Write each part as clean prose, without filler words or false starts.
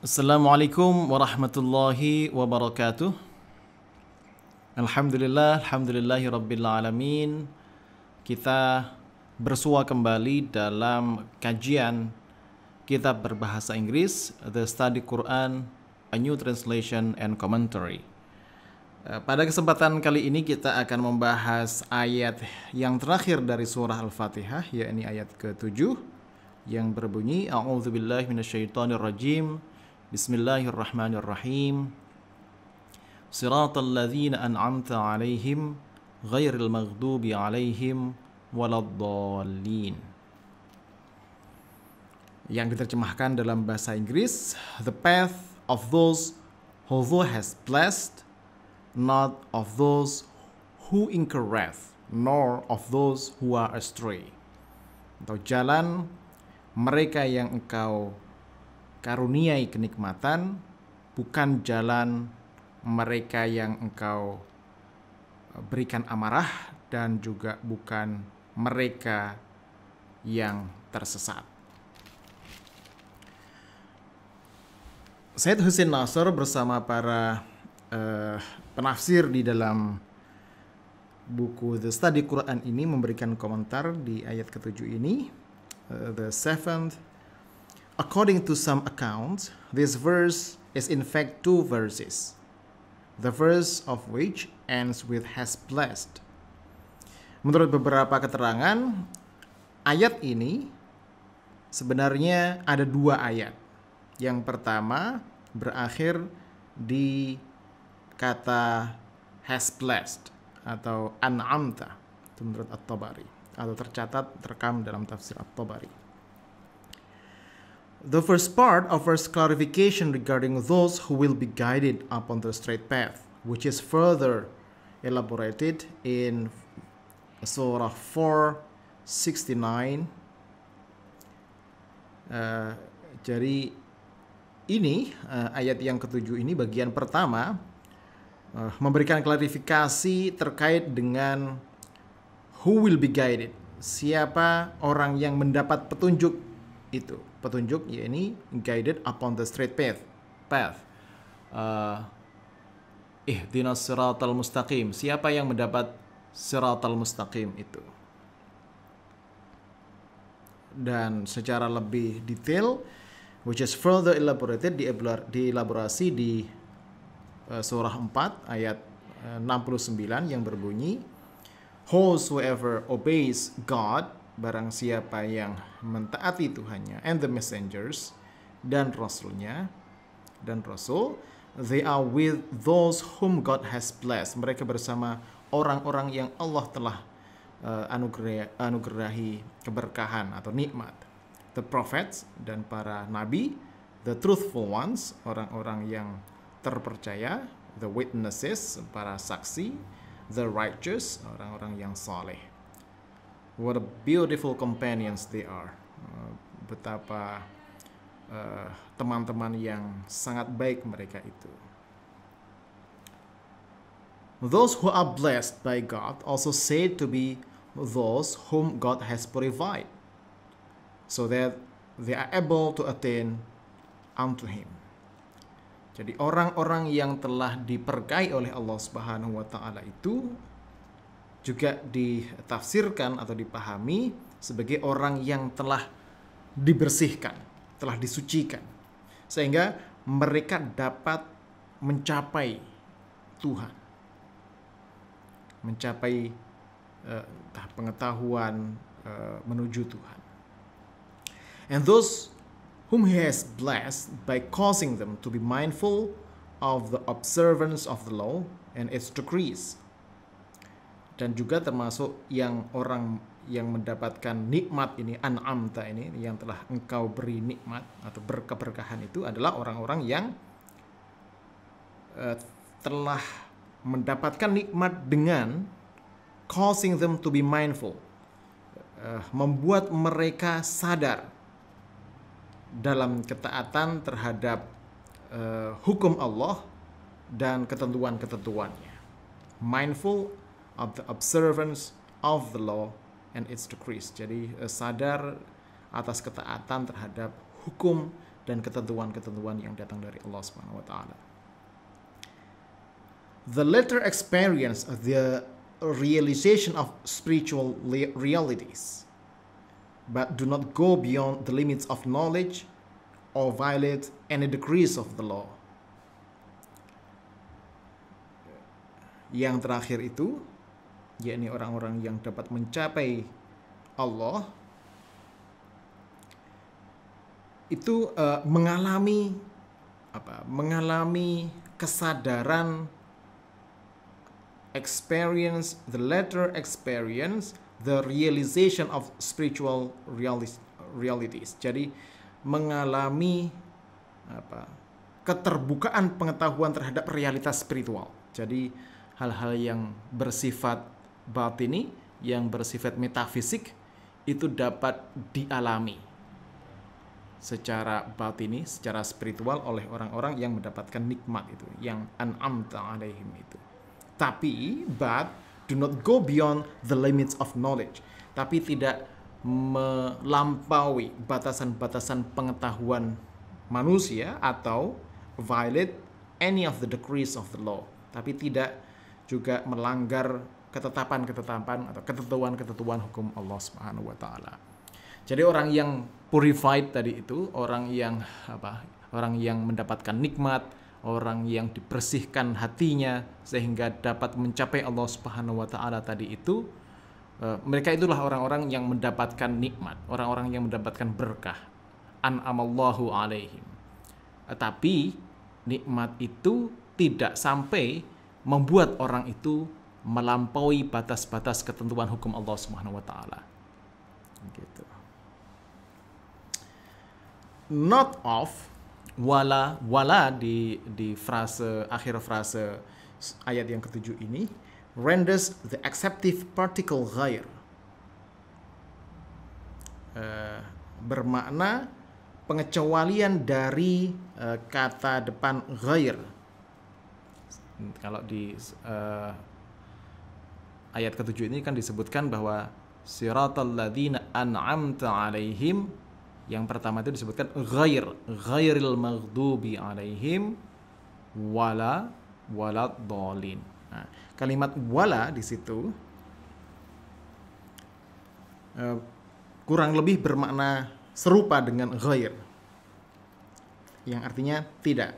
Assalamualaikum warahmatullahi wabarakatuh. Alhamdulillahi rabbil alamin. Kita bersua kembali dalam kajian kitab berbahasa Inggris The Study Quran, A New Translation and Commentary. Pada kesempatan kali ini kita akan membahas ayat yang terakhir dari surah Al-Fatihah, yakni ayat ke-7 yang berbunyi A'udzubillahi minasyaitonirrajim. Bismillahirrahmanirrahim. Siratal ladzina an'amta 'alaihim ghairil maghdubi 'alaihim waladdallin. Yang diterjemahkan dalam bahasa Inggris, the path of those who thou hast blessed, not of those who incur wrath, nor of those who are astray. Atau jalan mereka yang engkau karuniai kenikmatan, bukan jalan mereka yang engkau berikan amarah, dan juga bukan mereka yang tersesat. Said Hussein Nasr bersama para penafsir di dalam buku The Study Quran ini memberikan komentar di ayat ke-7 ini. The seventh, according to some accounts, this verse is in fact two verses, the verse of which ends with has blessed. Menurut beberapa keterangan, ayat ini sebenarnya ada dua ayat. Yang pertama berakhir di kata has blessed atau an'amta, itu menurut At-Tabari, atau tercatat terekam dalam tafsir At-Tabari. The first part offers clarification regarding those who will be guided upon the straight path, which is further elaborated in Surah 4:69. Jadi ini ayat yang ketujuh ini bagian pertama memberikan klarifikasi terkait dengan who will be guided, siapa orang yang mendapat petunjuk itu. Petunjuk yakni guided upon the straight path. Ihdinas siratal mustaqim. Siapa yang mendapat siratal mustaqim itu? Dan secara lebih detail, which is further elaborated, dielaborasi di surah 4 ayat 69 yang berbunyi, whosoever obeys God, barang siapa yang mentaati Tuhannya, and the messengers, dan Rasulnya, dan Rasul, they are with those whom God has blessed. Mereka bersama orang-orang yang Allah telah anugerahi keberkahan atau nikmat. The prophets, dan para nabi. The truthful ones, orang-orang yang terpercaya. The witnesses, para saksi. The righteous, orang-orang yang saleh. What a beautiful companions they are. Betapa teman-teman yang sangat baik mereka itu. Those who are blessed by God also said to be those whom God has purified, so that they are able to attain unto Him. Jadi orang-orang yang telah diberkahi oleh Allah Subhanahu wa taala itu juga ditafsirkan atau dipahami sebagai orang yang telah dibersihkan, telah disucikan, sehingga mereka dapat mencapai Tuhan, mencapai pengetahuan menuju Tuhan. And those whom He has blessed by causing them to be mindful of the observance of the law and its decrees. Dan juga termasuk yang orang yang mendapatkan nikmat ini, an'amta ini, yang telah engkau beri nikmat atau berkeberkahan itu adalah orang-orang yang telah mendapatkan nikmat dengan causing them to be mindful, membuat mereka sadar dalam ketaatan terhadap hukum Allah dan ketentuan-ketentuannya. Mindful of the observance of the law and its decrees. Jadi sadar atas ketaatan terhadap hukum dan ketentuan-ketentuan yang datang dari Allah Subhanahu wa taala. The latter experience the realization of spiritual realities, but do not go beyond the limits of knowledge or violate any decrees of the law. Yang terakhir itu, yakni orang-orang yang dapat mencapai Allah, itu mengalami kesadaran, experience, the latter experience, the realization of spiritual realities. Jadi mengalami keterbukaan pengetahuan terhadap realitas spiritual. Jadi hal-hal yang bersifat batini, yang bersifat metafisik itu dapat dialami secara batini, secara spiritual oleh orang-orang yang mendapatkan nikmat itu, yang an'amta alaihim itu. Tapi, but do not go beyond the limits of knowledge. Tapi tidak melampaui batasan-batasan pengetahuan manusia atau violate any of the decrees of the law. Tapi tidak juga melanggar ketetapan-ketetapan atau ketentuan-ketentuan hukum Allah Subhanahu wa taala. Jadi orang yang purified tadi itu, orang yang mendapatkan nikmat, orang yang dibersihkan hatinya sehingga dapat mencapai Allah Subhanahu wa taala tadi itu, mereka itulah orang-orang yang mendapatkan nikmat, orang-orang yang mendapatkan berkah. An'amallahu alaihim. Tapi nikmat itu tidak sampai membuat orang itu melampaui batas-batas ketentuan hukum Allah Subhanahu wa taala. Gitu. Not of wala di frase akhir frase ayat yang ketujuh ini renders the acceptive particle ghair, bermakna pengecualian dari kata depan ghair. Kalau di ayat ketujuh ini kan disebutkan bahwa siratal ladzina an'amta alaihim, yang pertama itu disebutkan ghairil maghdubi alaihim waladhdallin. Nah, kalimat wala di situ kurang lebih bermakna serupa dengan ghair, yang artinya tidak,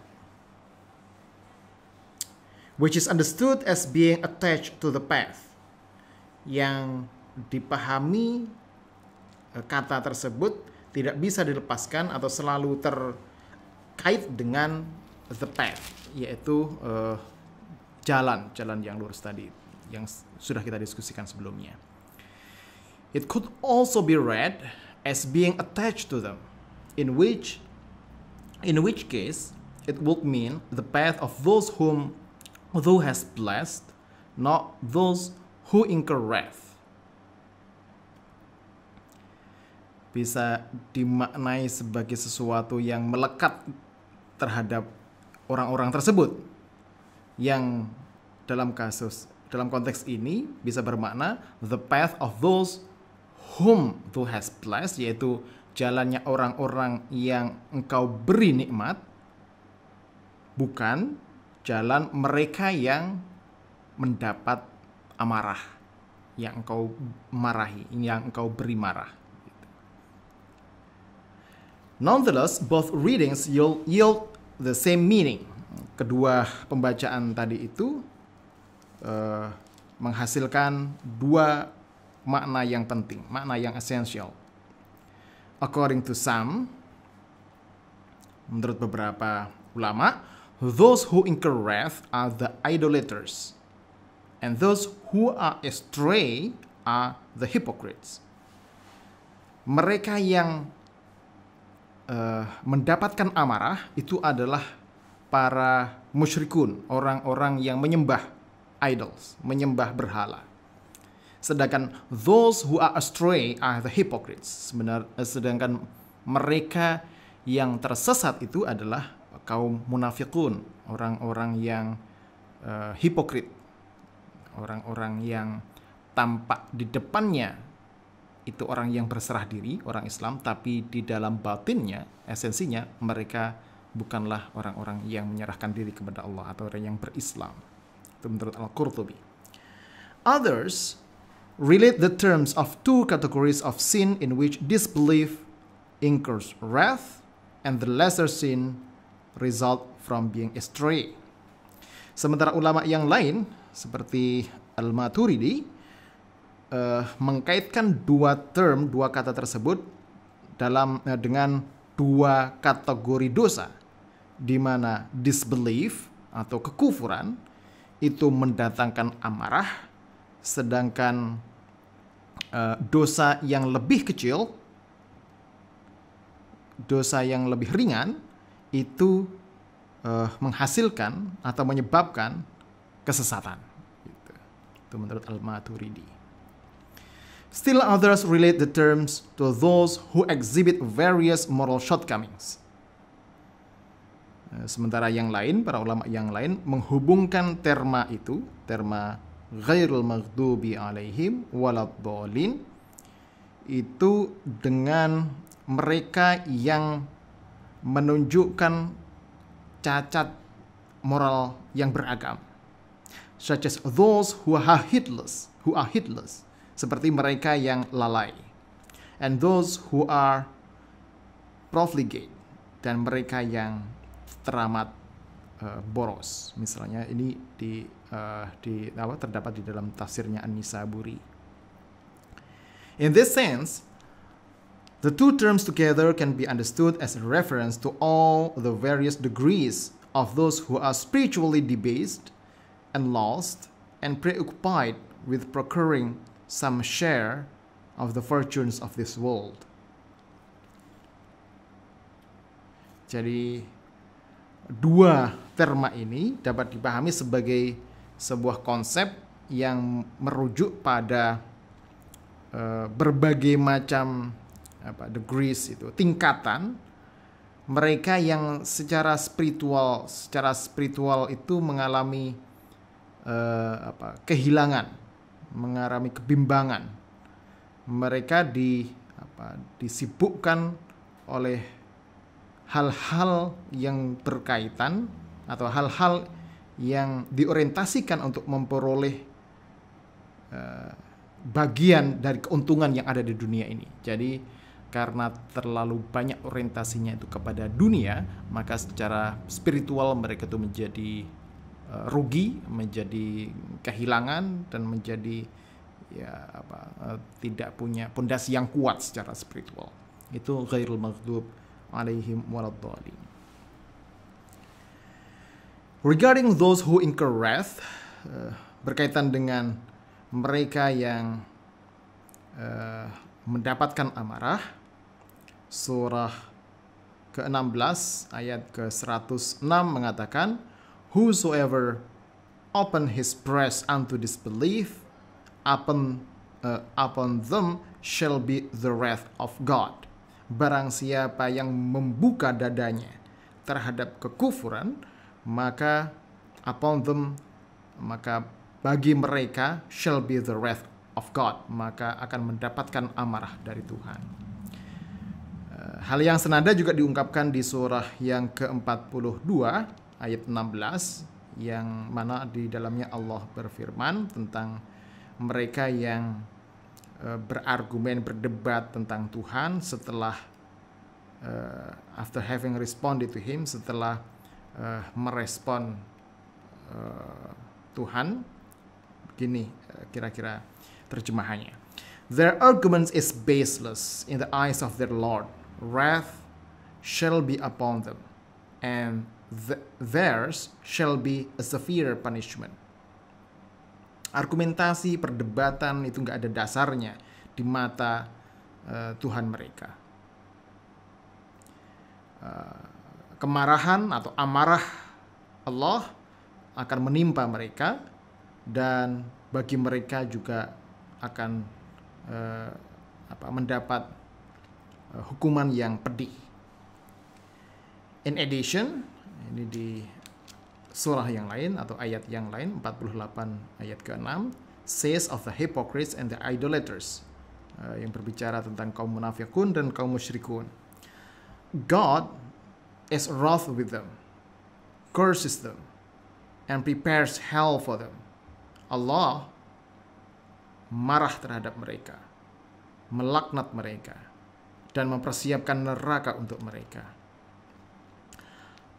which is understood as being attached to the path, yang dipahami kata tersebut tidak bisa dilepaskan atau selalu terkait dengan the path, yaitu jalan yang lurus tadi yang sudah kita diskusikan sebelumnya. It could also be read as being attached to them, in which case it would mean the path of those whom thou hast blessed, not those who incur wrath. Bisa dimaknai sebagai sesuatu yang melekat terhadap orang-orang tersebut, yang dalam konteks ini bisa bermakna the path of those whom thou hast blessed, yaitu jalannya orang-orang yang engkau beri nikmat, bukan jalan mereka yang mendapat amarah, yang engkau marahi, yang engkau beri marah. Nonetheless, both readings yield the same meaning. Kedua pembacaan tadi itu menghasilkan dua makna yang penting, makna yang esensial. According to some, menurut beberapa ulama, those who incur wrath are the idolaters, and those who are astray are the hypocrites. Mereka yang mendapatkan amarah itu adalah para musyrikun, orang-orang yang menyembah idols, menyembah berhala. Sedangkan those who are astray are the hypocrites. Sedangkan mereka yang tersesat itu adalah kaum munafikun, orang-orang yang hipokrit, orang-orang yang tampak di depannya itu orang yang berserah diri, orang Islam, tapi di dalam batinnya, esensinya mereka bukanlah orang-orang yang menyerahkan diri kepada Allah atau orang yang berislam. Itu menurut Al-Qurtubi. Others relate the terms of two categories of sin in which disbelief incurs wrath and the lesser sin result from being astray. Sementara ulama yang lain seperti Al-Maturidi mengkaitkan dua kata tersebut dengan dua kategori dosa, di mana disbelief atau kekufuran itu mendatangkan amarah, sedangkan dosa yang lebih kecil, dosa yang lebih ringan itu menghasilkan atau menyebabkan kesesatan. Itu menurut Al-Maturidi. Still others relate the terms to those who exhibit various moral shortcomings. Sementara yang lain, para ulama yang lain menghubungkan terma ghairul maghdubi alaihim waladhdallin itu dengan mereka yang menunjukkan cacat moral yang beragam, such as those who are heedless, seperti mereka yang lalai, and those who are profligate, dan mereka yang teramat boros. Misalnya ini terdapat di dalam tafsirnya An-Nisaburi. In this sense, the two terms together can be understood as a reference to all the various degrees of those who are spiritually debased and lost and preoccupied with procuring some share of the fortunes of this world. Jadi dua terma ini dapat dipahami sebagai sebuah konsep yang merujuk pada berbagai macam degrees, itu tingkatan mereka yang secara spiritual itu mengalami kehilangan, mengalami kebimbangan. Mereka disibukkan oleh hal-hal yang berkaitan atau hal-hal yang diorientasikan untuk memperoleh bagian dari keuntungan yang ada di dunia ini. Jadi karena terlalu banyak orientasinya itu kepada dunia, maka secara spiritual mereka itu menjadi rugi, menjadi kehilangan, dan menjadi tidak punya pondasi yang kuat secara spiritual. Itu ghairul maghdub alaihim waladhdallin. Regarding those who incur wrath, berkaitan dengan mereka yang mendapatkan amarah, surah ke-16 ayat ke-106 mengatakan, whosoever open his breast unto disbelief, upon them shall be the wrath of God. Barang siapa yang membuka dadanya terhadap kekufuran, maka bagi mereka shall be the wrath of God, maka akan mendapatkan amarah dari Tuhan. Hal yang senada juga diungkapkan di surah yang ke-42 ayat 16, yang mana di dalamnya Allah berfirman tentang mereka yang berargumen, berdebat tentang Tuhan setelah after having responded to him, setelah merespon Tuhan. Begini kira-kira terjemahannya. Their argument is baseless in the eyes of their Lord. Wrath shall be upon them, and theirs shall be a severe punishment. Argumentasi, perdebatan itu nggak ada dasarnya di mata Tuhan mereka. Kemarahan atau amarah Allah akan menimpa mereka, dan bagi mereka juga akan mendapat hukuman yang pedih. In addition, ini di surah yang lain atau ayat yang lain, 48 ayat ke-6, says of the hypocrites and the idolaters. yang berbicara tentang kaum munafikun dan kaum musyrikun. God is wrath with them, curses them, and prepares hell for them. Allah marah terhadap mereka, melaknat mereka, dan mempersiapkan neraka untuk mereka.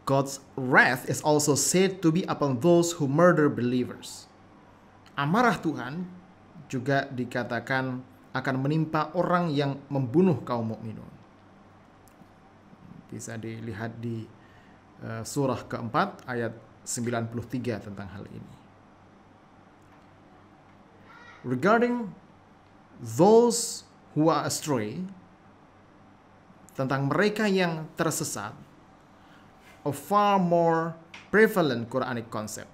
God's wrath is also said to be upon those who murder believers. Amarah Tuhan juga dikatakan akan menimpa orang yang membunuh kaum mukminun. Bisa dilihat di surah keempat ayat 93 tentang hal ini. Regarding those who are astray, tentang mereka yang tersesat, a far more prevalent Quranic concept.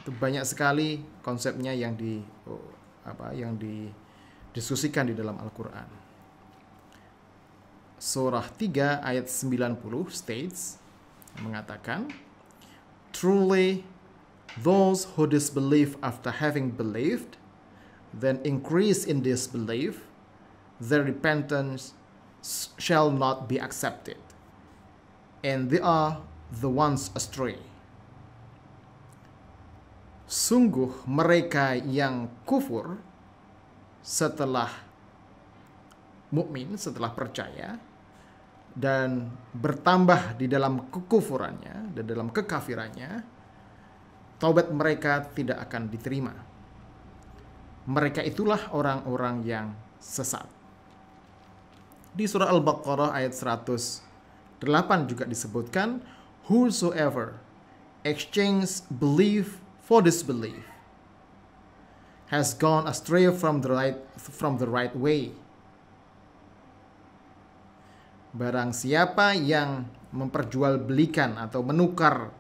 Itu banyak sekali konsepnya yang didiskusikan di dalam Al-Quran. Surah 3 ayat 90 states, mengatakan, truly those who disbelieve after having believed, then increase in disbelief, their repentance shall not be accepted, and they are the ones astray. Sungguh mereka yang kufur setelah mukmin, setelah percaya, dan bertambah di dalam kekufurannya dan dalam kekafirannya, taubat mereka tidak akan diterima. Mereka itulah orang-orang yang sesat. Di surah Al-Baqarah ayat 108 juga disebutkan, whosoever exchanges belief for disbelief has gone astray from the right way. Barang siapa yang memperjualbelikan atau menukar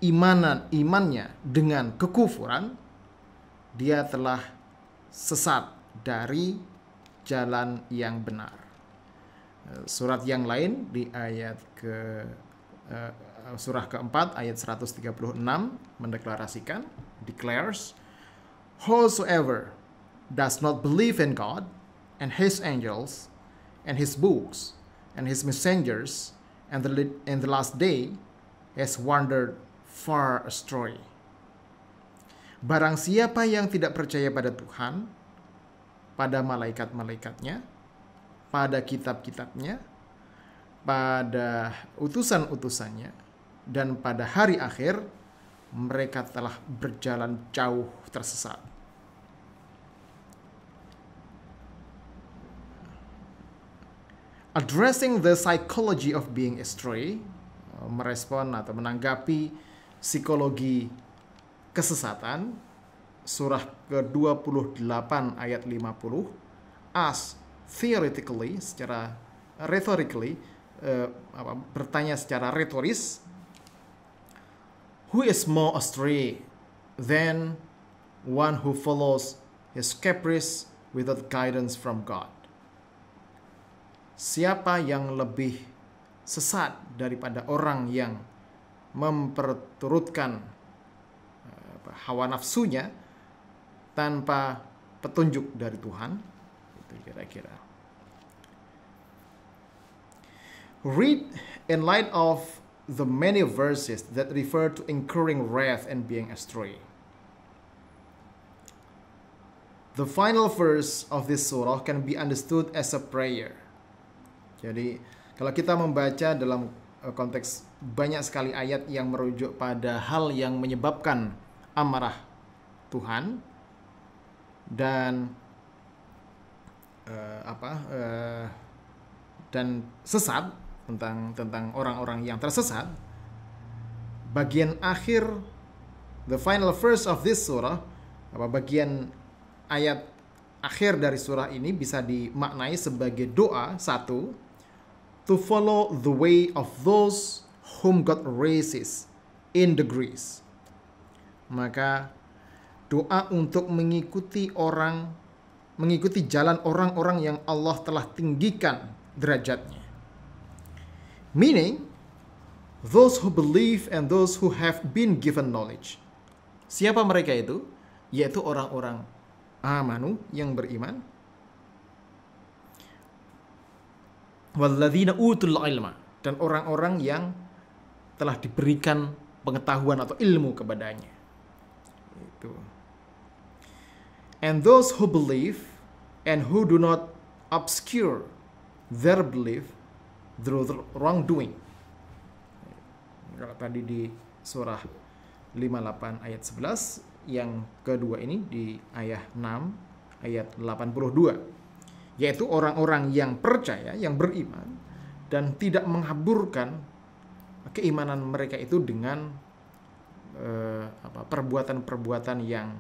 imannya dengan kekufuran, dia telah sesat dari jalan yang benar. Surat yang lain di ayat surah keempat ayat 136 mendeklarasikan, declares, whosoever does not believe in God and his angels and his books and his messengers and the last day has wandered far astray. Barang siapa yang tidak percaya pada Tuhan, pada malaikat-malaikatnya, pada kitab-kitabnya, pada utusan-utusannya, dan pada hari akhir, mereka telah berjalan jauh tersesat. Addressing the psychology of being astray, merespon atau menanggapi psikologi kesesatan, surah ke-28 ayat 50, as theoretically, secara rhetorically, bertanya secara retoris, who is more astray than one who follows his caprice without guidance from God? Siapa yang lebih sesat daripada orang yang memperturutkan hawa nafsunya tanpa petunjuk dari Tuhan? Itu kira-kira. Read in light of the many verses that refer to incurring wrath and being astray. The final verse of this surah can be understood as a prayer. Jadi, kalau kita membaca dalam konteks banyak sekali ayat yang merujuk pada hal yang menyebabkan amarah Tuhan dan dan sesat, tentang orang-orang yang tersesat, bagian akhir, the final verse of this surah, bagian ayat akhir dari surah ini bisa dimaknai sebagai doa, satu, to follow the way of those whom God raises in degrees. Maka doa untuk mengikuti jalan orang-orang yang Allah telah tinggikan derajatnya. Meaning, those who believe and those who have been given knowledge. Siapa mereka itu? Yaitu orang-orang amanu yang beriman, walladzina utul ilma, dan orang-orang yang telah diberikan pengetahuan atau ilmu kepadanya. Itu. And those who believe and who do not obscure their belief through wrongdoing. Kalau tadi di surah 58 ayat 11, yang kedua ini di ayat 6 ayat 82, yaitu orang-orang yang percaya, yang beriman dan tidak menghaburkan keimanan mereka itu dengan perbuatan-perbuatan yang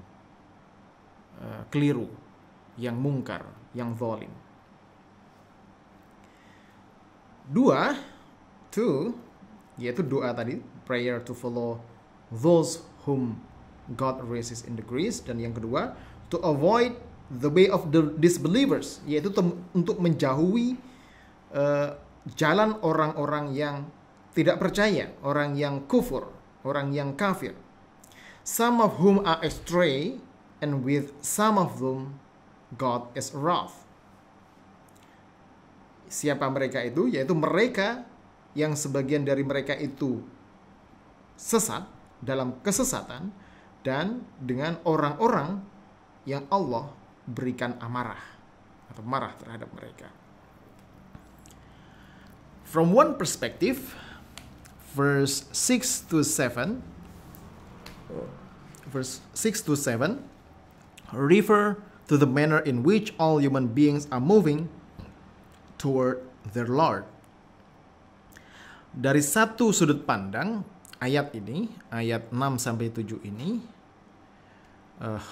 keliru, yang mungkar, yang zalim. 2, yaitu doa tadi, prayer to follow those whom God raises in degrees. Dan yang kedua, to avoid the way of the disbelievers, yaitu untuk menjauhi jalan orang-orang yang tidak percaya, orang yang kufur, orang yang kafir. Some of whom are astray, and with some of them God is wrath. Siapa mereka itu? Yaitu mereka yang sebagian dari mereka itu sesat dalam kesesatan, dan dengan orang-orang yang Allah berikan amarah atau marah terhadap mereka. From one perspective, verse 6 to 7 refer to the manner in which all human beings are moving toward their Lord. Dari satu sudut pandang, ayat ini, ayat 6-7 ini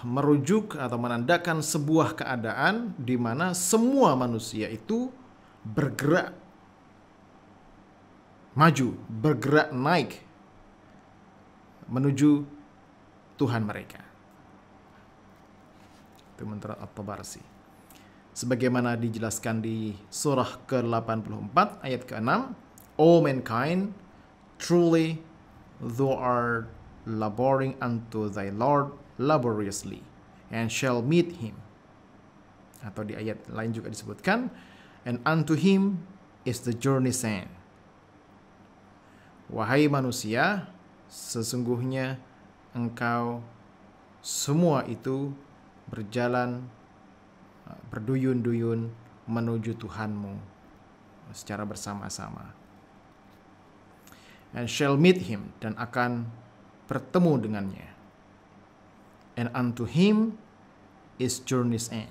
merujuk atau menandakan sebuah keadaan di mana semua manusia itu bergerak maju, bergerak naik menuju Tuhan mereka. Itu menurut At-Tabarsi. Sebagaimana dijelaskan di surah ke-84 ayat ke-6, O mankind, truly thou art laboring unto thy Lord laboriously, and shall meet him. Atau di ayat lain juga disebutkan, and unto him is the journey's end. Wahai manusia, sesungguhnya engkau semua itu berjalan berduyun-duyun menuju Tuhanmu secara bersama-sama. And shall meet him, dan akan bertemu dengannya. And unto him is journey's end,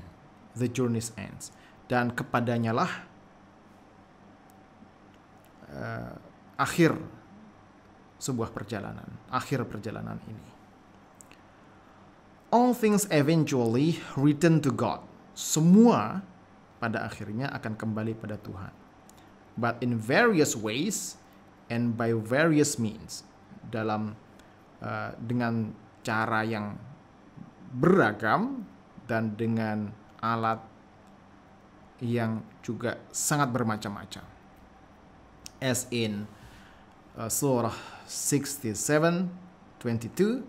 the journey's ends. Dan kepadanya lah akhir sebuah perjalanan, akhir perjalanan ini. All things eventually return to God. Semua pada akhirnya akan kembali pada Tuhan. But in various ways and by various means. Dengan cara yang beragam dan dengan alat yang juga sangat bermacam-macam. As in surah 67:22,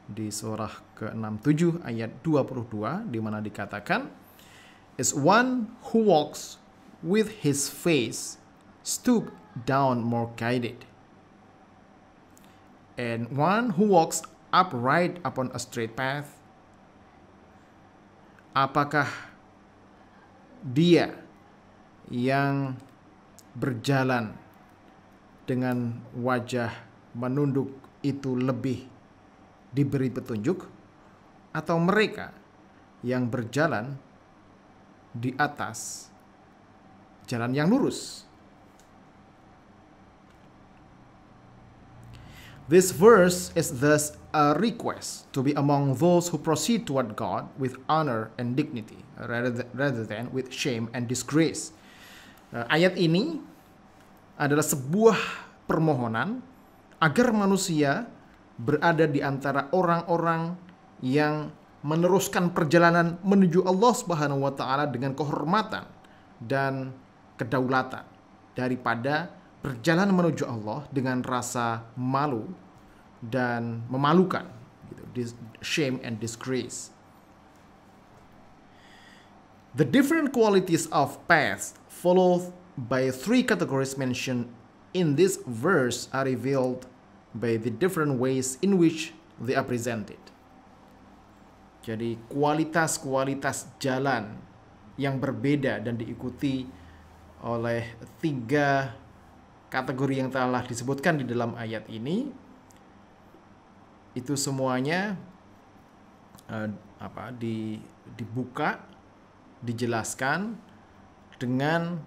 di surah ke-67 ayat 22, di mana dikatakan, is one who walks with his face stooped down more guided, and one who walks upright upon a straight path. Apakah dia yang berjalan dengan wajah menunduk itu lebih diberi petunjuk, atau mereka yang berjalan di atas jalan yang lurus? This verse is thus a request to be among those who proceed toward God with honor and dignity rather than with shame and disgrace. Ayat ini adalah sebuah permohonan agar manusia berada di antara orang-orang yang meneruskan perjalanan menuju Allah Subhanahu wa taala dengan kehormatan dan kedaulatan, daripada berjalan menuju Allah dengan rasa malu dan memalukan, gitu, shame and disgrace. The different qualities of paths followed by three categories mentioned in this verse are revealed by the different ways in which they are presented. Jadi kualitas-kualitas jalan yang berbeda dan diikuti oleh tiga kategori yang telah disebutkan di dalam ayat ini, itu semuanya dibuka, dijelaskan dengan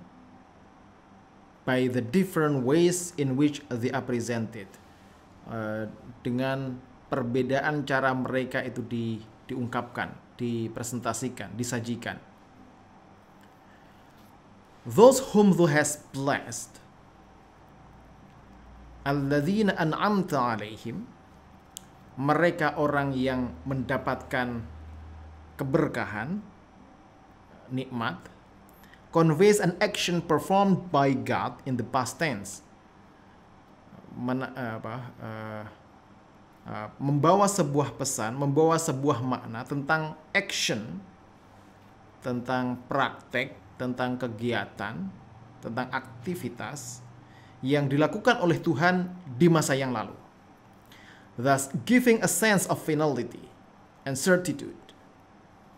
by the different ways in which they are presented, dengan perbedaan cara mereka itu diungkapkan, dipresentasikan, disajikan. Those whom thou hast blessed, alladzina an'amta alaihim, mereka orang yang mendapatkan keberkahan, nikmat, conveys an action performed by God in the past tense. Membawa sebuah pesan, membawa sebuah makna tentang action, tentang praktek, tentang kegiatan, tentang aktivitas yang dilakukan oleh Tuhan di masa yang lalu. Thus giving a sense of finality and certitude,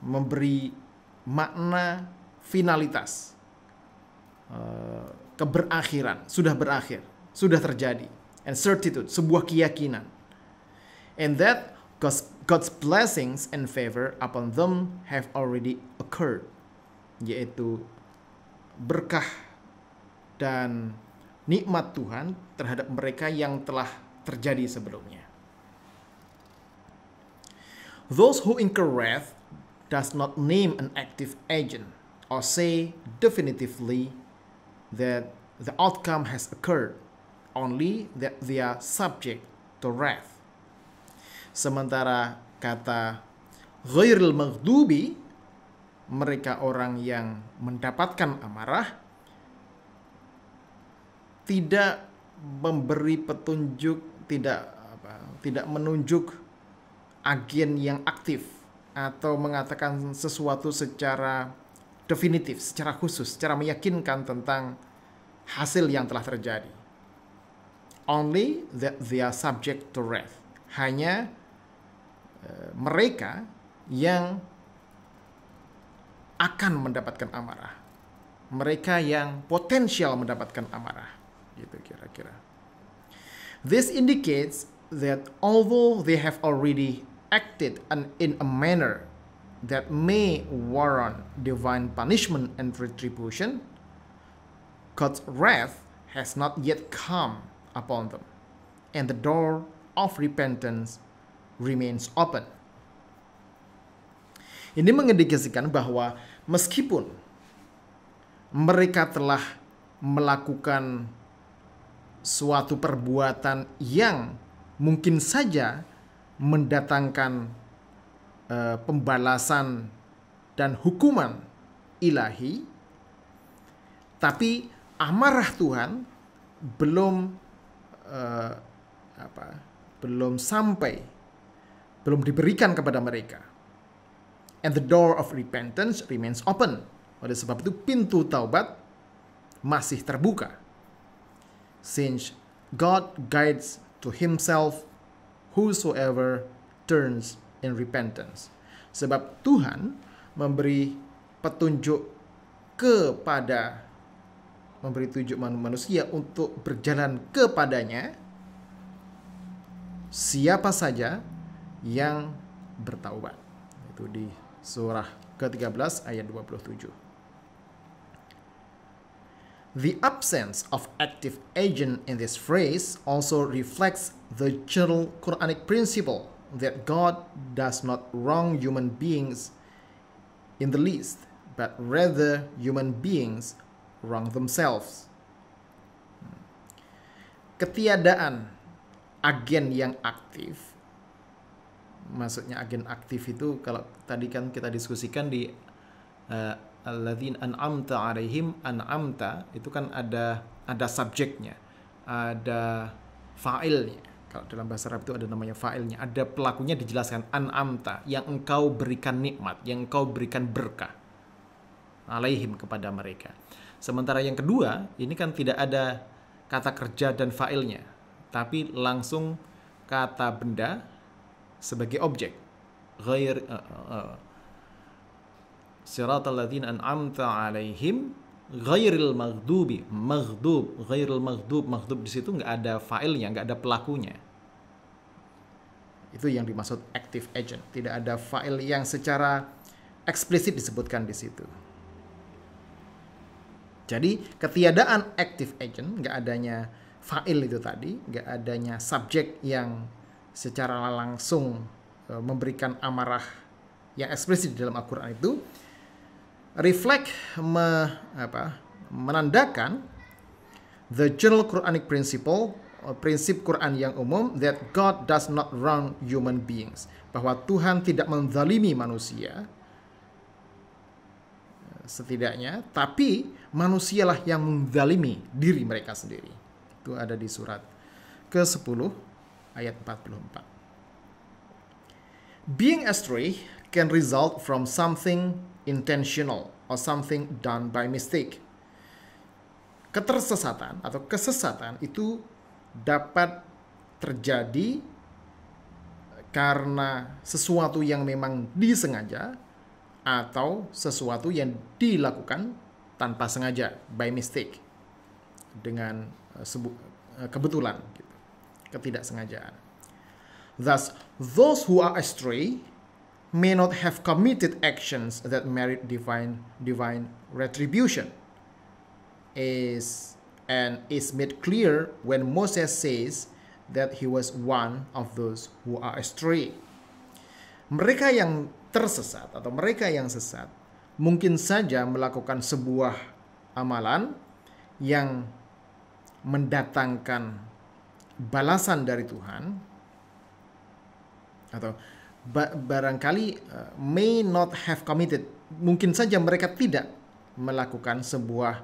memberi makna finalitas, keberakhiran, sudah berakhir, sudah terjadi, and certitude, sebuah keyakinan, and that God's blessings and favor upon them have already occurred, yaitu berkah dan nikmat Tuhan terhadap mereka yang telah terjadi sebelumnya. Those who incur wrath does not name an active agent or say definitively that the outcome has occurred, only that they are subject to wrath. Sementara kata ghairil maghdubi, mereka orang yang mendapatkan amarah, tidak memberi petunjuk, tidak menunjuk agen yang aktif atau mengatakan sesuatu secara definitif, secara khusus, secara meyakinkan tentang hasil yang telah terjadi. Only that they are subject to wrath. Hanya mereka yang akan mendapatkan amarah. Mereka yang potensial mendapatkan amarah. Gitu kira-kira. This indicates that although they have already acted in a manner that may warrant divine punishment and retribution, God's wrath has not yet come upon them, and the door of repentance remains open. Ini mengindikasikan bahwa meskipun mereka telah melakukan suatu perbuatan yang mungkin saja mendatangkan pembalasan dan hukuman ilahi, tapi amarah Tuhan belum diberikan kepada mereka. And the door of repentance remains open. Oleh sebab itu pintu taubat masih terbuka. Since God guides to himself whosoever turns in repentance. Sebab Tuhan memberi petunjuk manusia untuk berjalan kepadanya siapa saja yang bertaubat. Itu di surah ke-13 ayat 27. The absence of active agent in this phrase also reflects the general Quranic principle that God does not wrong human beings in the least, but rather human beings wrong themselves. Ketiadaan agen yang aktif, maksudnya agen aktif itu kalau tadi kan kita diskusikan di alladzina an'amta alaihim, an'amta itu kan ada subjeknya, ada fa'ilnya. Kalau dalam bahasa Arab itu ada namanya fa'ilnya, ada pelakunya dijelaskan, an'amta, yang engkau berikan nikmat, yang engkau berikan berkah alaihim kepada mereka. Sementara yang kedua, ini kan tidak ada kata kerja dan fa'ilnya, tapi langsung kata benda sebagai objek. Ghair siratal ladzina an'amta 'alaihim ghairil maghdubi. Ghairil maghdub di situ nggak ada fa'ilnya, nggak ada pelakunya. Itu yang dimaksud active agent. Tidak ada fa'il yang secara eksplisit disebutkan di situ. Jadi ketiadaan active agent, nggak adanya fa'il itu tadi, nggak adanya subjek yang secara langsung memberikan amarah yang eksplisit di dalam Al-Quran itu, menandakan the general Quranic principle, prinsip Quran yang umum, that God does not wrong human beings, bahwa Tuhan tidak menzalimi manusia setidaknya, tapi manusialah yang menzalimi diri mereka sendiri. Itu ada di surat ke-10 ayat 44. Being astray can result from something intentional or something done by mistake. Ketersesatan atau kesesatan itu dapat terjadi karena sesuatu yang memang disengaja atau sesuatu yang dilakukan tanpa sengaja, by mistake, dengan kebetulan, gitu, ketidaksengajaan. Thus, those who are astray may not have committed actions that merit divine retribution, is made clear when Moses says that he was one of those who are astray. Mereka yang tersesat atau mereka yang sesat mungkin saja melakukan sebuah amalan yang mendatangkan balasan dari Tuhan, atau barangkali may not have committed, mungkin saja mereka tidak melakukan sebuah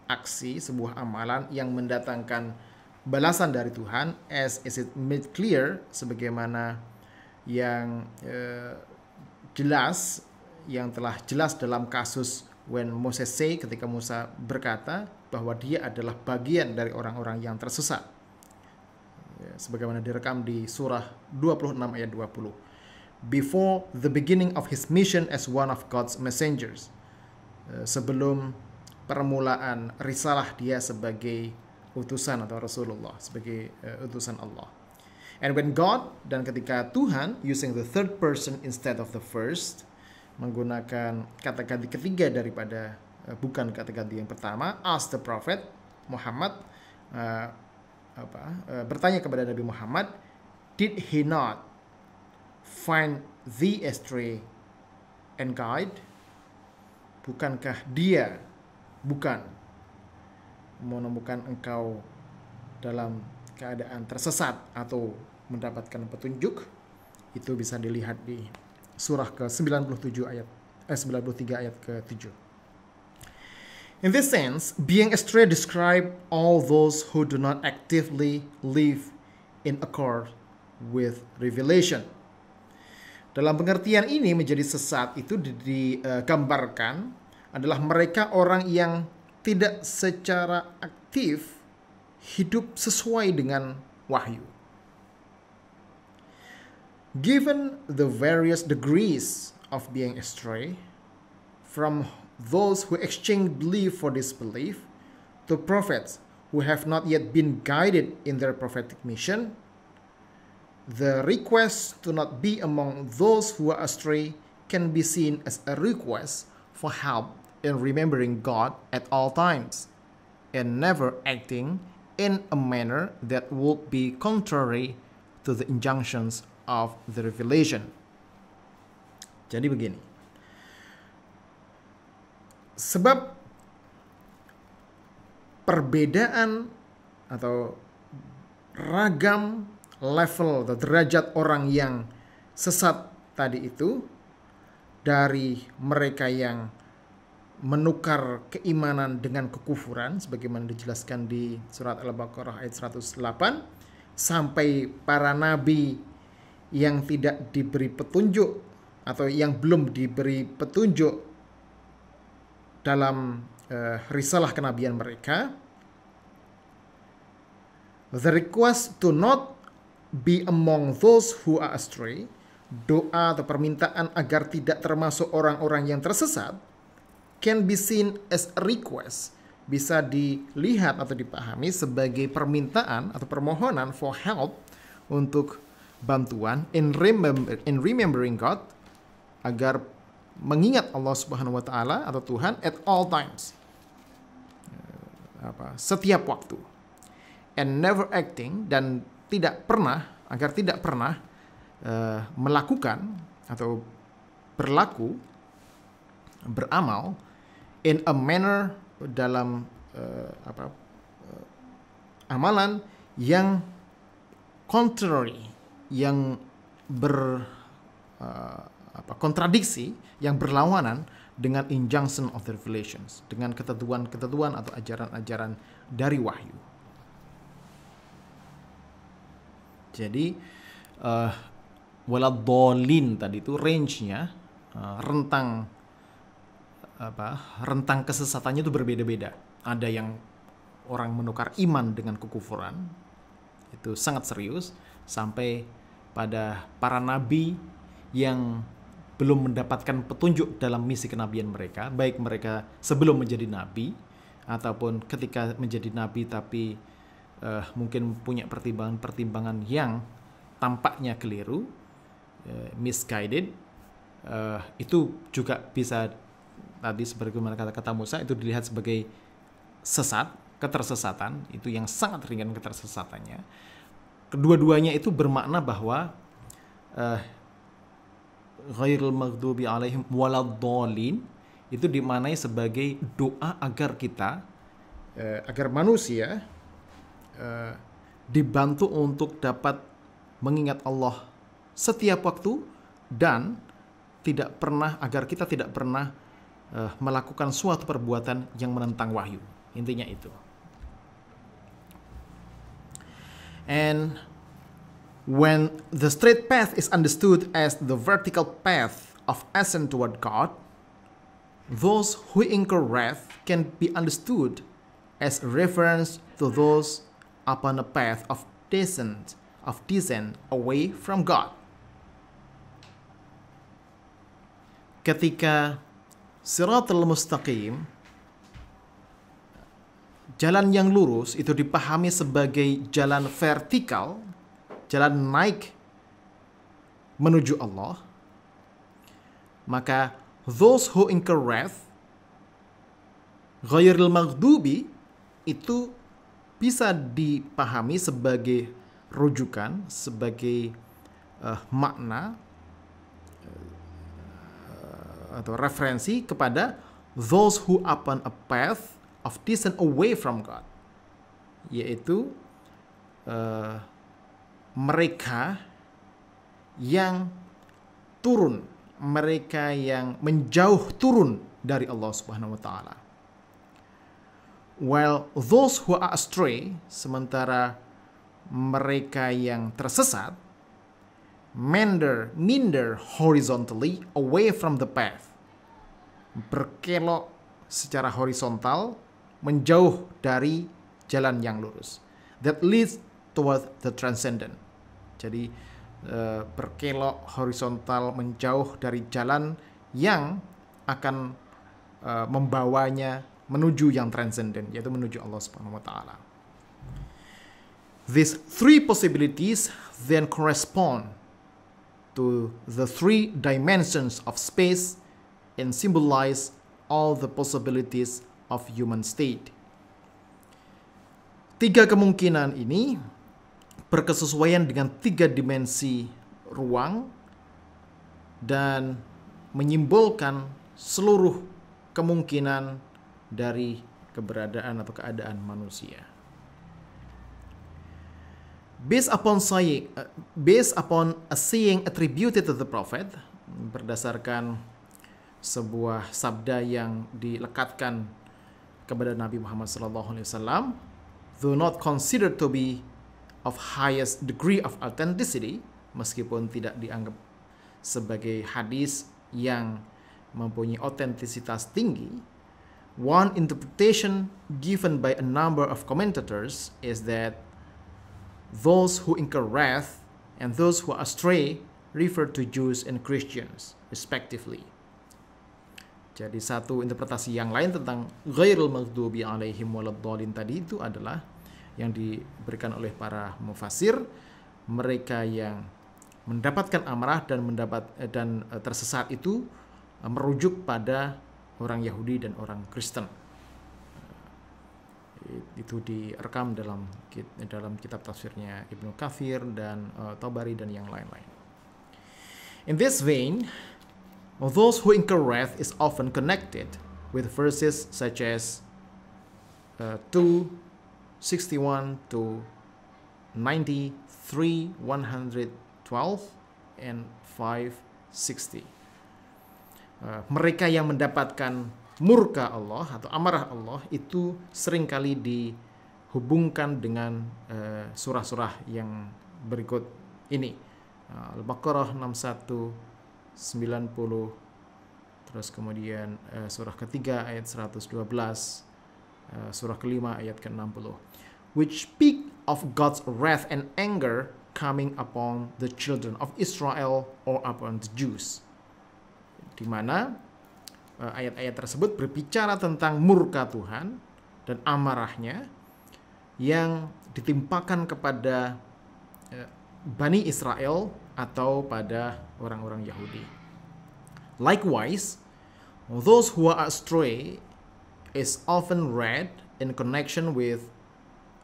aksi, sebuah amalan yang mendatangkan balasan dari Tuhan, as is it made clear, sebagaimana yang jelas, yang telah jelas dalam kasus when Moses say, ketika Musa berkata bahwa dia adalah bagian dari orang-orang yang tersesat, sebagaimana direkam di surah 26 ayat 20. Before the beginning of his mission as one of God's messengers, sebelum permulaan risalah dia sebagai utusan atau Rasulullah, sebagai utusan Allah. And when God, dan ketika Tuhan using the third person instead of the first, menggunakan kata ganti ketiga daripada bukan kata ganti yang pertama, asked the prophet Muhammad, bertanya kepada Nabi Muhammad, did he not find thee astray and guide? Bukankah dia bukan menemukan engkau dalam keadaan tersesat atau mendapatkan petunjuk? Itu bisa dilihat di surah ke-97 ayat 93 ayat ke-7. In this sense, being astray describe all those who do not actively live in accord with revelation. Dalam pengertian ini, menjadi sesat itu digambarkan adalah mereka orang yang tidak secara aktif hidup sesuai dengan wahyu. Given the various degrees of being astray, from those who exchange belief for disbelief, to prophets who have not yet been guided in their prophetic mission, the request to not be among those who are astray can be seen as a request for help in remembering God at all times, and never acting in a manner that would be contrary to the injunctions of the revelation. Jadi begini, sebab perbedaan atau ragam level atau derajat orang yang sesat tadi itu, dari mereka yang menukar keimanan dengan kekufuran sebagaimana dijelaskan di surat Al-Baqarah ayat 108, sampai para nabi yang tidak diberi petunjuk atau yang belum diberi petunjuk dalam risalah kenabian mereka. The request to not be among those who are astray, doa atau permintaan agar tidak termasuk orang-orang yang tersesat, can be seen as a request, bisa dilihat atau dipahami sebagai permintaan atau permohonan for help, untuk bantuan in remembering God, agar mengingat Allah Subhanahu wa taala atau Tuhan at all times, setiap waktu, and never acting, dan agar tidak pernah melakukan atau beramal in a manner, dalam amalan yang contrary, yang kontradiksi, yang berlawanan dengan injunction of the revelations, dengan ketentuan-ketentuan atau ajaran-ajaran dari wahyu. Jadi waladhdallin tadi itu range-nya, rentang kesesatannya itu berbeda-beda. Ada yang orang menukar iman dengan kekufuran, itu sangat serius, sampai pada para nabi yang belum mendapatkan petunjuk dalam misi kenabian mereka, baik mereka sebelum menjadi nabi ataupun ketika menjadi nabi tapi mungkin punya pertimbangan yang tampaknya keliru, misguided, itu juga bisa tadi sebagaimana kata Musa itu dilihat sebagai ketersesatan, itu yang sangat ringan ketersesatannya. Kedua-duanya itu bermakna bahwa ghairil maghdubi alaihim waladdallin itu dimaknai sebagai doa agar kita, agar manusia dibantu untuk dapat mengingat Allah setiap waktu, dan agar kita tidak pernah melakukan suatu perbuatan yang menentang wahyu. Intinya itu. And when the straight path is understood as the vertical path of ascent toward God, those who incur wrath can be understood as reference to those upon a path of descent away from God. Ketika Siratal Mustaqim, jalan yang lurus, itu dipahami sebagai jalan vertikal, jalan naik menuju Allah, maka those who incur wrath, ghairil maghdubi, itu bisa dipahami sebagai rujukan, sebagai makna atau referensi kepada those who upon a path of descent away from God, yaitu mereka yang turun, mereka yang menjauh turun dari Allah Subhanahu wa taala. While those who are astray, sementara mereka yang tersesat, minder horizontally away from the path, berkelok secara horizontal menjauh dari jalan yang lurus, that leads toward the transcendent. Jadi berkelok horizontal menjauh dari jalan yang akan membawanya menuju yang transcendent, yaitu menuju Allah Subhanahu wa taala. These three possibilities then correspond to the three dimensions of space and symbolize all the possibilities of human state. Tiga kemungkinan ini berkesesuaian dengan tiga dimensi ruang dan menyimbolkan seluruh kemungkinan dari keberadaan atau keadaan manusia. Based upon a saying attributed to the Prophet, berdasarkan sebuah sabda yang dilekatkan kepada Nabi Muhammad SAW, though not considered to be of highest degree of authenticity, meskipun tidak dianggap sebagai hadis yang mempunyai otentisitas tinggi, One interpretation given by a number of commentators is that those who incur wrath and those who are astray refer to Jews and Christians respectively. Jadi satu interpretasi yang lain tentang ghairul maghdubi alaihim waladdallin tadi itu adalah yang diberikan oleh para mufassir, mereka yang mendapatkan amarah dan tersesat itu merujuk pada orang Yahudi dan orang Kristen. Itu direkam dalam kitab tafsirnya Ibnu Katsir dan Tabari dan yang lain-lain. In this vein, those who incur wrath is often connected with verses such as 2:61 to 93, 112, and 560. Mereka yang mendapatkan murka Allah atau amarah Allah itu seringkali dihubungkan dengan surah-surah yang berikut ini. Al-Baqarah 61, 90, terus kemudian surah ketiga ayat 112, surah kelima ayat ke-60, which speak of God's wrath and anger coming upon the children of Israel or upon the Jews, di mana ayat-ayat tersebut berbicara tentang murka Tuhan dan amarahnya yang ditimpakan kepada Bani Israel atau pada orang-orang Yahudi. Likewise, those who are astray is often read in connection with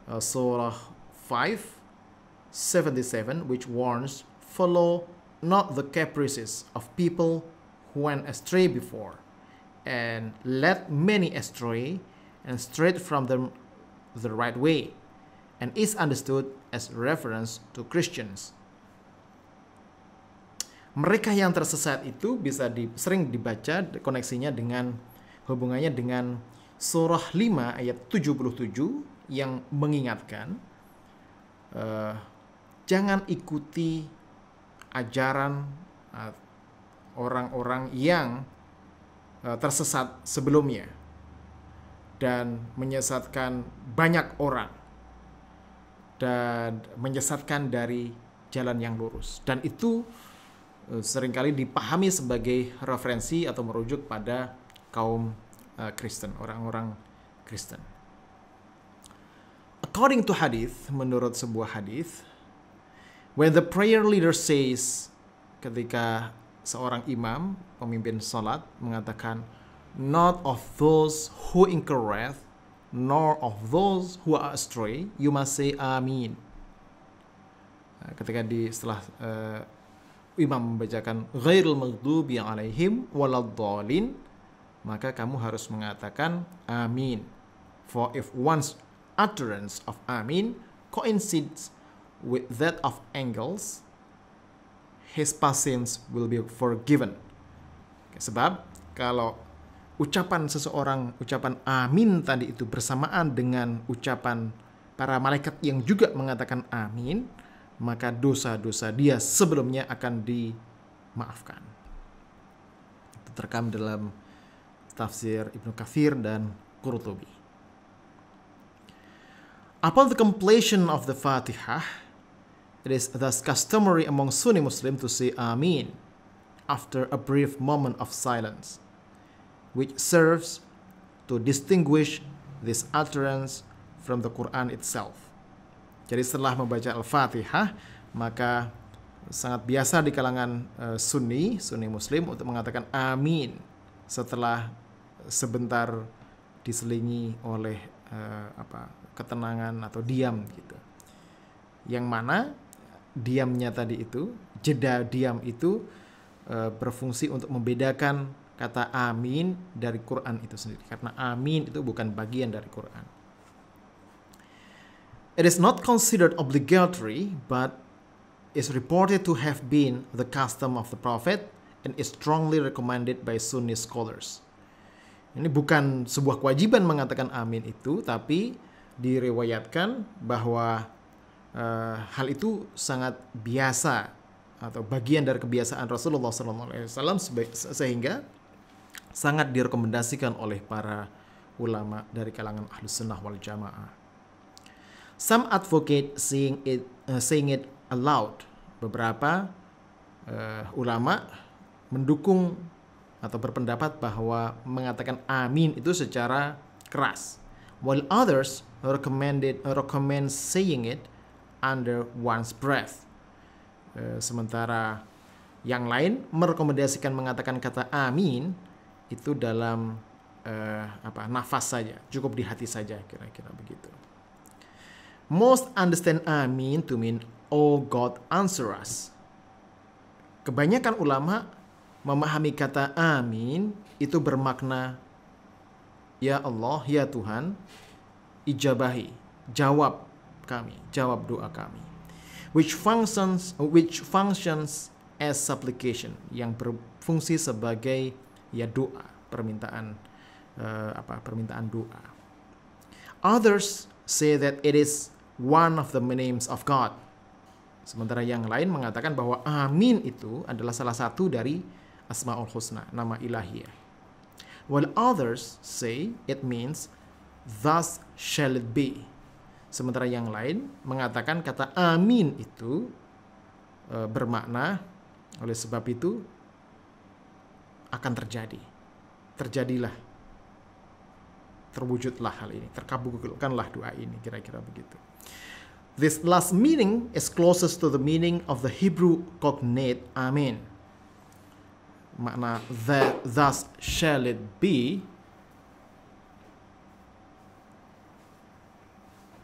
Surah 5:77, which warns, "Follow not the caprices of people who went astray before, and led many astray and strayed from the right way," and is understood as reference to Christians. Mereka yang tersesat itu bisa sering dibaca koneksinya dengan hubungannya dengan surah 5 ayat 77 yang mengingatkan jangan ikuti ajaran orang-orang yang tersesat sebelumnya dan menyesatkan banyak orang dan menyesatkan dari jalan yang lurus, dan itu seringkali dipahami sebagai referensi atau merujuk pada kaum Kristen, orang-orang Kristen. According to hadith, menurut sebuah hadith, when the prayer leader says, ketika seorang imam, pemimpin salat mengatakan, "Not of those who incur wrath, nor of those who are astray, you must say amin." Ketika setelah imam membacakan ghairul maghdubi alaihim waladdallin, maka kamu harus mengatakan amin. For if one's utterance of amin coincides with that of angels, his sins will be forgiven. Sebab kalau ucapan amin tadi itu bersamaan dengan ucapan para malaikat yang juga mengatakan amin, maka dosa-dosa dia sebelumnya akan dimaafkan. Itu terekam dalam tafsir Ibnu Katsir dan Qurtubi. Upon the completion of the Fatihah, it is thus customary among Sunni Muslims to say amin after a brief moment of silence, which serves to distinguish this utterance from the Quran itself. Jadi setelah membaca Al-Fatihah, maka sangat biasa di kalangan Sunni Muslim untuk mengatakan amin setelah sebentar diselingi oleh ketenangan atau diam gitu. Yang mana diamnya tadi itu, jeda diam itu berfungsi untuk membedakan kata amin dari Quran itu sendiri, karena amin itu bukan bagian dari Quran. It is not considered obligatory, but is reported to have been the custom of the Prophet and is strongly recommended by Sunni scholars. Ini bukan sebuah kewajiban mengatakan amin itu, tapi diriwayatkan bahwa hal itu sangat biasa atau bagian dari kebiasaan Rasulullah SAW, sehingga sangat direkomendasikan oleh para ulama dari kalangan Ahlus Sunnah wal Jamaah. Some advocate saying it aloud. Beberapa ulama mendukung atau berpendapat bahwa mengatakan amin itu secara keras, while others recommend saying it under one's breath. Sementara yang lain merekomendasikan mengatakan kata amin itu dalam nafas saja, cukup di hati saja, kira-kira begitu. Most understand amin to mean, oh God, answer us. Kebanyakan ulama memahami kata amin itu bermakna, ya Allah, ya Tuhan, ijabahi, jawab kami, jawab doa kami. Which functions as supplication, yang berfungsi sebagai ya doa, permintaan doa. Others say that it is one of the names of God. Sementara yang lain mengatakan bahwa amin itu adalah salah satu dari Asmaul Husna, nama ilahiyah. While others say it means thus shall it be. Sementara yang lain mengatakan kata amin itu bermakna oleh sebab itu akan terjadi. Terjadilah. Terwujudlah hal ini. Terkabulkanlah doa ini. Kira-kira begitu. This last meaning is closest to the meaning of the Hebrew cognate amin. Makna that thus shall it be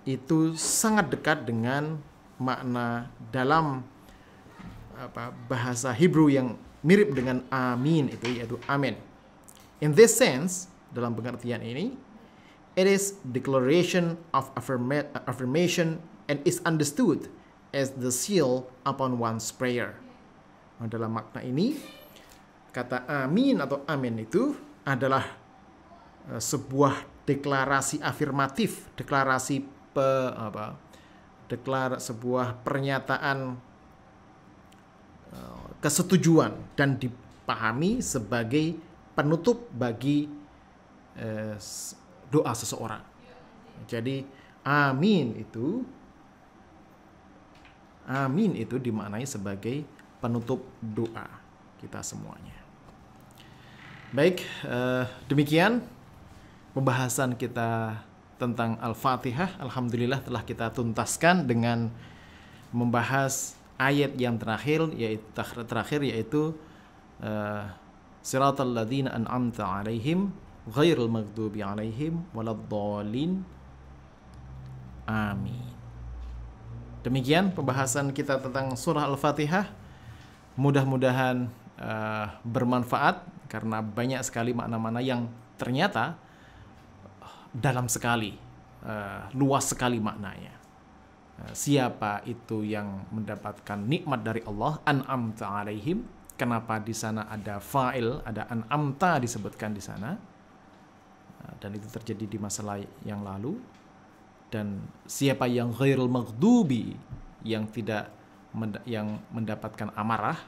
itu sangat dekat dengan makna dalam bahasa Hebrew yang mirip dengan amin itu, yaitu amin. In this sense, dalam pengertian ini, it is declaration of affirmation and is understood as the seal upon one's prayer. Dalam makna ini, kata amin atau amin itu adalah sebuah deklarasi afirmatif, sebuah pernyataan kesetujuan dan dipahami sebagai penutup bagi doa seseorang. Jadi amin itu dimaknai sebagai penutup doa kita semuanya. Baik, demikian pembahasan kita tentang Al-Fatihah. Alhamdulillah telah kita tuntaskan dengan membahas ayat yang terakhir yaitu Siratal ladzina an'amta 'alaihim ghairil maghdubi 'alaihim waladdallin. Amin. Demikian pembahasan kita tentang surah Al-Fatihah. Mudah-mudahan bermanfaat karena banyak sekali makna-makna yang ternyata dalam sekali, luas sekali maknanya. Siapa itu yang mendapatkan nikmat dari Allah, an'amta 'alaihim. Kenapa di sana ada fa'il, ada an'amta disebutkan di sana? Dan itu terjadi di masa yang lalu. Dan siapa yang ghairul maghdubi, yang mendapatkan amarah,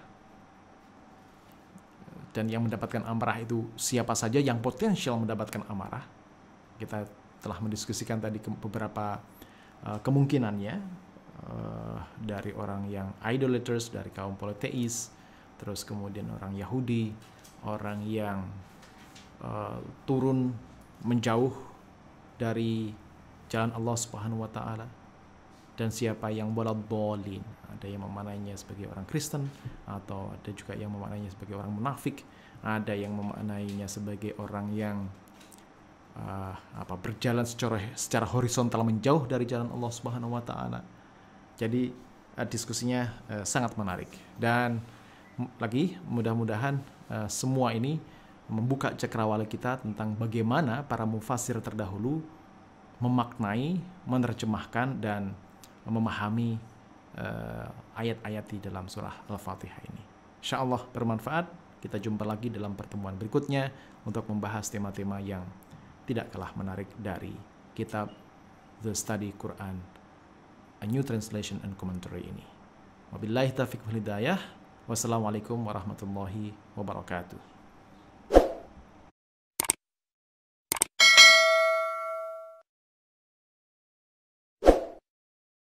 dan yang mendapatkan amarah itu siapa saja yang potensial mendapatkan amarah. Kita telah mendiskusikan tadi beberapa kemungkinannya, dari orang yang idolaters, dari kaum politeis, terus kemudian orang Yahudi, orang yang turun menjauh dari jalan Allah Subhanahu wa taala, dan siapa yang waladdallin, ada yang memaknainya sebagai orang Kristen, atau ada juga yang memaknainya sebagai orang munafik, ada yang memaknainya sebagai orang yang berjalan secara horizontal menjauh dari jalan Allah Subhanahu wa taala. Jadi diskusinya sangat menarik, dan lagi mudah-mudahan semua ini membuka cakrawala kita tentang bagaimana para mufassir terdahulu memaknai, menerjemahkan dan memahami ayat-ayat di dalam surah Al-Fatihah ini. Insyaallah bermanfaat. Kita jumpa lagi dalam pertemuan berikutnya untuk membahas tema-tema yang tidak kalah menarik dari kitab The Study Quran, A New Translation and Commentary ini. Wabillahi taufiq wal hidayah. Wassalamualaikum warahmatullahi wabarakatuh.